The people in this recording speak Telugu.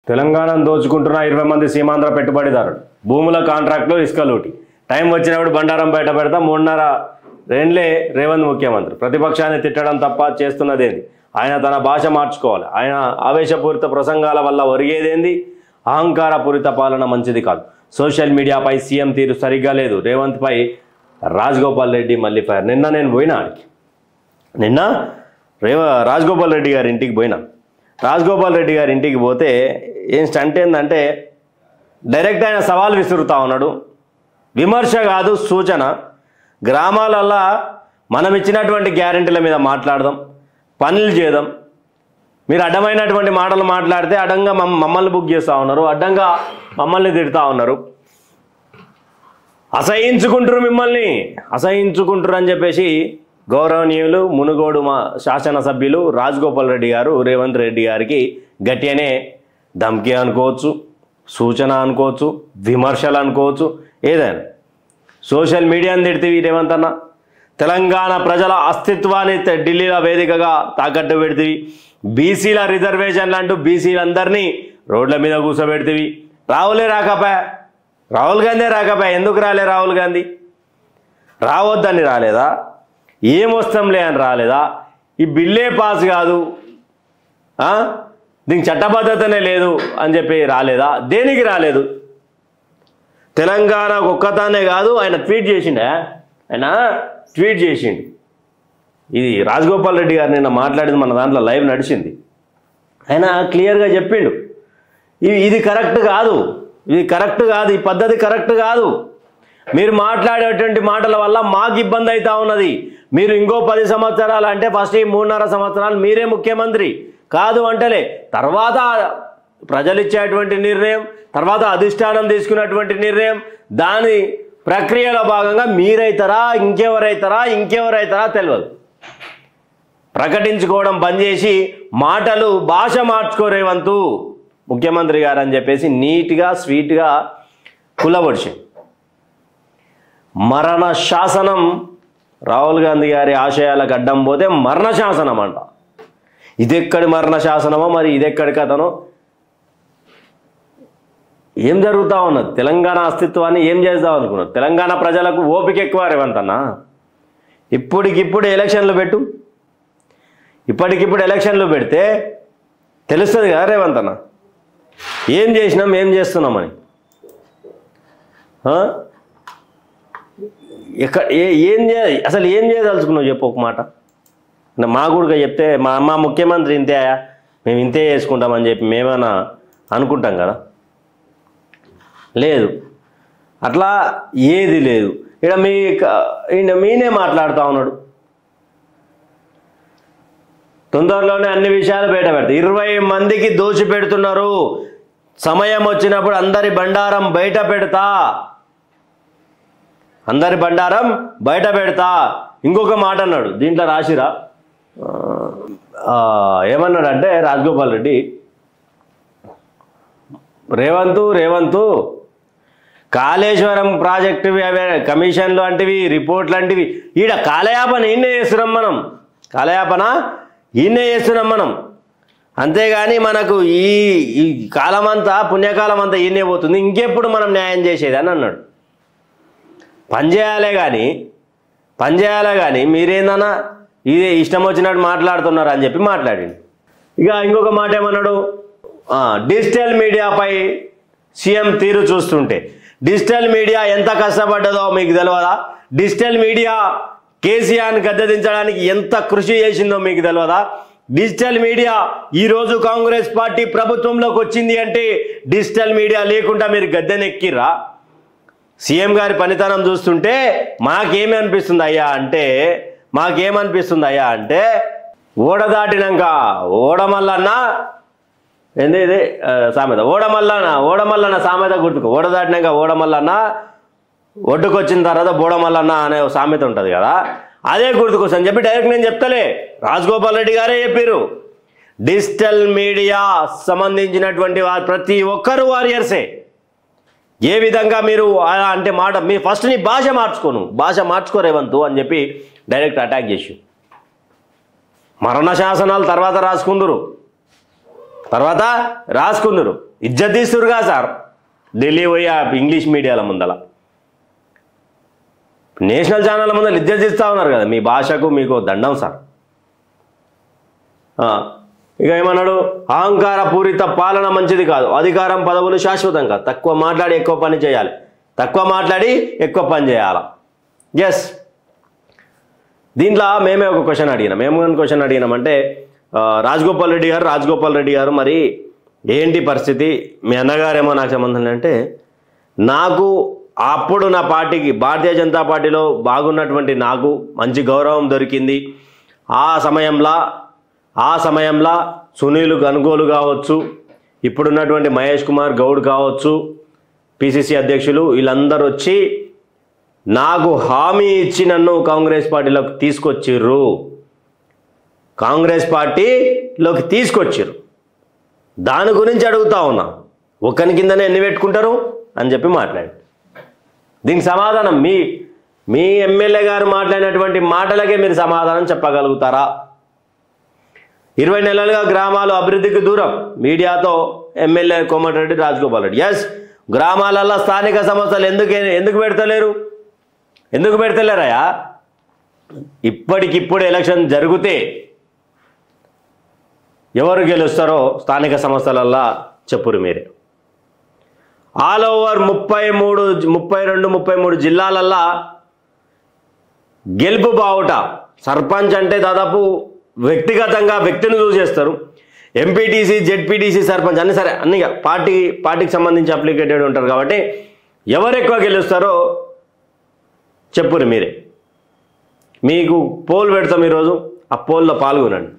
తెలంగాణను దోచుకుంటున్న 20 మంది సీమాంధ్ర పెట్టుబడిదారులు భూముల కాంట్రాక్టులు ఇసుక లూటి టైం వచ్చినప్పుడు బండారం బయట పెడతా 3.5 రెండ్లే రేవంత్ ముఖ్యమంత్రి ప్రతిపక్షాన్ని తిట్టడం తప్ప చేస్తున్నదేంది ఆయన తన భాష మార్చుకోవాలి ఆయన ఆవేశపూరిత ప్రసంగాల వల్ల ఒరిగేదేంది అహంకారపూరిత పాలన మంచిది కాదు సోషల్ మీడియాపై సీఎం తీరు సరిగ్గా లేదు రేవంత్ పై రాజగోపాల్ రెడ్డి మళ్ళీ ఫైర్ నిన్న నేను పోయినా నిన్న రాజగోపాల్ రెడ్డి గారి ఇంటికి పోయినా రాజగోపాల్ రెడ్డి గారి ఇంటికి పోతే ఏం స్టంట్ ఏంటంటే డైరెక్ట్ ఆయన సవాల్ విసురుతా ఉన్నాడు విమర్శ కాదు సూచన గ్రామాలల్లో మనం ఇచ్చినటువంటి గ్యారెంటీల మీద మాట్లాడదాం పనులు చేద్దాం మీరు అడ్డమైనటువంటి మాటలు మాట్లాడితే అడ్డంగా మమ్మల్ని బుక్ చేస్తూ ఉన్నారు అడ్డంగా మమ్మల్ని తిడుతూ ఉన్నారు అసహించుకుంటారు అని చెప్పేసి గౌరవనీయులు మునుగోడు మా శాసనసభ్యులు రాజగోపాల్ రెడ్డి గారు రేవంత్ రెడ్డి గారికి గట్టిగానే ధమ్కి అనుకోవచ్చు సూచన అనుకోవచ్చు విమర్శలు అనుకోవచ్చు ఏదైనా సోషల్ మీడియాని తిడితే రేవంత్ అన్న తెలంగాణ ప్రజల అస్తిత్వాన్ని ఢిల్లీలో వేదికగా తాకట్టు పెడితే బీసీల రిజర్వేషన్లు అంటూ బీసీలందరినీ రోడ్ల మీద కూర్చోబెడితే రాహుల్ గాంధీ రాకపోయా ఎందుకు రాలే రాహుల్ గాంధీ రావద్దని రాలేదా ఏమొస్తాంలే అని రాలేదా ఈ బిల్లే పాస్ కాదు దీనికి చట్టబద్ధతనే లేదు అని చెప్పి రాలేదా దేనికి రాలేదు తెలంగాణ ఒక్కతానే కాదు ఆయన ట్వీట్ చేసిండు ఇది రాజగోపాల్ రెడ్డి గారు నిన్న మాట్లాడింది మన దాంట్లో లైవ్ నడిచింది ఆయన క్లియర్గా చెప్పిండు ఇది కరెక్ట్ కాదు ఈ పద్ధతి కరెక్ట్ కాదు మీరు మాట్లాడేటువంటి మాటల వల్ల మాకు ఇబ్బంది అవుతా ఉన్నది మీరు ఇంకో 10 సంవత్సరాలు అంటే ఫస్ట్ ఈ 3.5 సంవత్సరాలు మీరే ముఖ్యమంత్రి కాదు అంటలే తర్వాత ప్రజలు ఇచ్చేటువంటి నిర్ణయం తర్వాత అధిష్టానం తీసుకున్నటువంటి నిర్ణయం దాని ప్రక్రియలో భాగంగా మీరైతారా ఇంకెవరైతారా తెలియదు ప్రకటించుకోవడం బంద్ చేసి మాటలు భాష మార్చుకోరేవంతు ముఖ్యమంత్రి గారు అని చెప్పేసి నీట్గా స్వీట్గా కులబడిచి మరణ శాసనం రాహుల్ గాంధీ గారి ఆశయాలకు అడ్డం పోతే మరణ శాసనం అంట ఇదెక్కడి మరణ శాసనమో మరి ఇదెక్కడి కథనో ఏం జరుగుతూ ఉన్నది తెలంగాణ అస్తిత్వాన్ని ఏం చేద్దాం అనుకున్నారు తెలంగాణ ప్రజలకు ఓపిక ఎక్కువ రేవంత్ అన్న ఇప్పటికిప్పుడు ఎలక్షన్లు పెడితే తెలుస్తుంది కదా రేవంత్ అన్న ఏం చేసినాం ఏం చేస్తున్నామని అసలు ఏం చేయదలుచుకున్నావు చెప్పు ఒక మాట మా కూడా చెప్తే మా ముఖ్యమంత్రి ఇంతే మేము ఇంతే చేసుకుంటామని చెప్పి మేమైనా అనుకుంటాం కదా లేదు అట్లా ఏది లేదు ఇక్కడ మీనే మాట్లాడుతూ ఉన్నాడు తొందరలోనే అన్ని విషయాలు బయట పెడతారు 20 మందికి దోచి పెడుతున్నారు సమయం వచ్చినప్పుడు అందరి బండారం బయట పెడతా ఇంకొక మాట అన్నాడు దీంట్లో రాసిరా ఏమన్నాడంటే రాజగోపాల్ రెడ్డి రేవంతు కాళేశ్వరం ప్రాజెక్టు కమిషన్లు అంటివి రిపోర్ట్లు అంటివి ఈడ కాలయాపన ఈయనే చేస్తున్నాం మనం అంతేగాని మనకు ఈ కాలమంతా పుణ్యకాలం అంతా ఈయనే పోతుంది ఇంకెప్పుడు మనం న్యాయం చేసేది అని అన్నాడు పనిచేయాలే కానీ మీరేందన్నా ఇదే ఇష్టం వచ్చినట్టు మాట్లాడుతున్నారు అని చెప్పి మాట్లాడింది ఇక ఇంకొక మాట ఏమన్నాడు డిజిటల్ మీడియాపై సీఎం తీరు చూస్తుంటే డిజిటల్ మీడియా ఎంత కష్టపడ్డదో మీకు తెలియదా డిజిటల్ మీడియా కేసీఆర్ని గద్దెదించడానికి ఎంత కృషి చేసిందో మీకు తెలియదా డిజిటల్ మీడియా ఈరోజు కాంగ్రెస్ పార్టీ ప్రభుత్వంలోకి వచ్చింది అంటే డిజిటల్ మీడియా లేకుండా మీరు గద్దెనెక్కిర్రా సీఎం గారి పనితనం చూస్తుంటే మాకేమనిపిస్తుంది అయ్యా అంటే ఓడ దాటినాక ఓడమల్లన్న ఏంది ఇది సామెత ఓడమల్లన్న సామెత గుర్తుకు ఓడ దాటినాక ఓడమల్లన్న ఒడ్డుకొచ్చిన తర్వాత బోడమల్లన్న అనే సామెత ఉంటుంది కదా అదే గుర్తుకొచ్చని చెప్పి డైరెక్ట్ నేను చెప్తలే రాజగోపాల్ రెడ్డి గారే చెప్పారు డిజిటల్ మీడియా సంబంధించినటువంటి ప్రతి ఒక్కరు వారియర్సే ఏ విధంగా మీరు అంటే మాట మీరు ఫస్ట్ నీ భాష మార్చుకో రేవంత్ అని చెప్పి డైరెక్ట్ అటాక్ చేసి మరణ శాసనాలు తర్వాత రాసుకుందరు ఇజ్జత్ తీస్తురుగా సార్ ఢిల్లీ పోయి ఆ ఇంగ్లీష్ మీడియాల ముందల నేషనల్ ఛానల్ ముందర ఇజ్జత్ తీస్తూ ఉన్నారు కదా. మీ భాషకు మీకు దండం సార్. ఇక ఏమన్నాడు, అహంకార పూరిత పాలన మంచిది కాదు, అధికారం పదవులు శాశ్వతం కాదు, తక్కువ మాట్లాడి ఎక్కువ పని చేయాలి, తక్కువ మాట్లాడి ఎక్కువ పని చేయాలా. ఎస్, దీంట్లో మేమే ఒక క్వశ్చన్ అడిగినాం. మేము క్వశ్చన్ అడిగినామంటే రాజగోపాల్ రెడ్డి గారు మరి ఏంటి పరిస్థితి, మీ అన్నగారేమో నాకు సంబంధం అంటే, నాకు అప్పుడు నా పార్టీకి భారతీయ జనతా పార్టీలో బాగున్నటువంటి నాకు మంచి గౌరవం దొరికింది. ఆ సమయంలో సునీల్ గన్గోలు కావచ్చు, ఇప్పుడున్నటువంటి మహేష్ కుమార్ గౌడ్ కావచ్చు, పిసిసి అధ్యక్షులు, వీళ్ళందరూ వచ్చి నాకు హామీ ఇచ్చి నన్ను కాంగ్రెస్ పార్టీలోకి తీసుకొచ్చిర్రు. దాని గురించి అడుగుతా ఉన్నా, ఒక్కని కిందనే ఎన్ని పెట్టుకుంటారు అని చెప్పి మాట్లాడి దీనికి సమాధానం మీ ఎమ్మెల్యే గారు మాట్లాడినటువంటి మాటలకే మీరు సమాధానం చెప్పగలుగుతారా? 20 నెలలుగా గ్రామాలు అభివృద్ధికి దూరం, మీడియాతో ఎమ్మెల్యే కోమటిరెడ్డి రాజగోపాల్ రెడ్డి. ఎస్, గ్రామాలలో స్థానిక సంస్థలు ఎందుకు పెడతలేరయా? ఇప్పటికిప్పుడు ఎలక్షన్ జరిగితే ఎవరు గెలుస్తారో స్థానిక సంస్థలల్లో చెప్పురు మీరే. ఆల్ ఓవర్ 33 జిల్లాలల్లో గెలుపు బావుట. సర్పంచ్ అంటే దాదాపు వ్యక్తిగతంగా వ్యక్తిని చూసేస్తారు. ఎంపీటీసీ, జెడ్పీటీసీ, సర్పంచ్ అన్ని సరే అన్ని పార్టీకి సంబంధించి అప్లికేటెడ్ ఉంటారు కాబట్టి ఎవరు ఎక్కువ గెలుస్తారో చెప్పురు మీరే. మీకు పోల్ పెడతాం ఈరోజు, ఆ పోల్లో పాల్గొనండి.